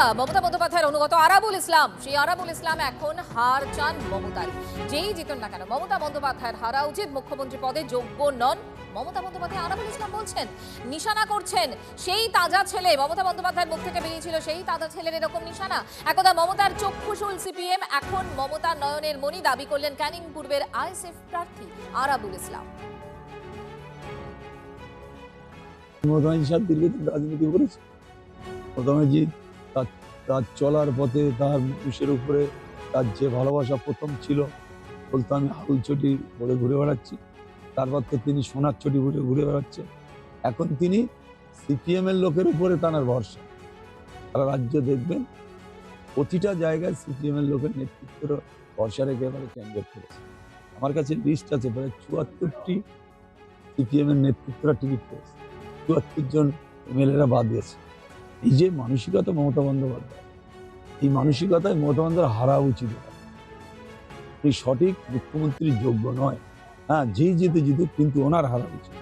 নেতা মমতা বন্দ্যোপাধ্যায়ের অনুগত আরাবুল ইসলাম, সেই আরাবুল ইসলাম এখন হার চান মমতার। যেই জিতুন না কেন মমতা বন্দ্যোপাধ্যায়ের হারা উচিত, মুখ্যমন্ত্রী পদে যোগ্য নন মমতা বন্দ্যোপাধ্যায়। আরাবুল ইসলাম বলছেন, নিশানা করছেন সেই তাজা ছেলে, মমতা বন্দ্যোপাধ্যায়ের মুখ থেকে বেরিয়েছিল সেই তাজা ছেলের এরকম নিশানা। একদা মমতার চক্ষুশুল সিপিএম, এখন মমতা নয়নের মণি দাবি করলেন ক্যানিং পূর্বের আইএসএফ প্রার্থী আরাবুল ইসলাম। মমতাজি সাহেব দীর্ঘদিন রাজনীতি করেছে। মমতাজি তার চলার পথে তার মুখোশের উপরে তার যে ভালোবাসা প্রথম ছিল, বলতো আমি হাউল চটি পরে ঘুরে বেড়াচ্ছি, তারপর তো তিনি সোনার চটি পরে ঘুরে বেড়াচ্ছে। এখন তিনি সিপিএম এর লোকের উপরে তার ভরসা। সারা রাজ্য দেখবেন প্রতিটা জায়গায় সিপিএম এর লোকের নেতৃত্বের ভরসা রেখে এবারে ক্যান্ডিডেট করেছে। আমার কাছে লিস্ট আছে, প্রায় ৭৪টি সিপিএম এর নেতৃত্বরা টিকিট পেয়েছে, ৭৪ জন এমএলএরা বাদ দিয়েছে। এই যে মানসিকতা মমতা বন্দ্যোপাধ্যায়, এই মানসিকতায় মমতা বন্দ্যোপাধ্যায় হারা উচিত। এই সঠিক মুখ্যমন্ত্রীর যোগ্য নয়। হ্যাঁ, যেই জিতুক কিন্তু ওনার হারা উচিত।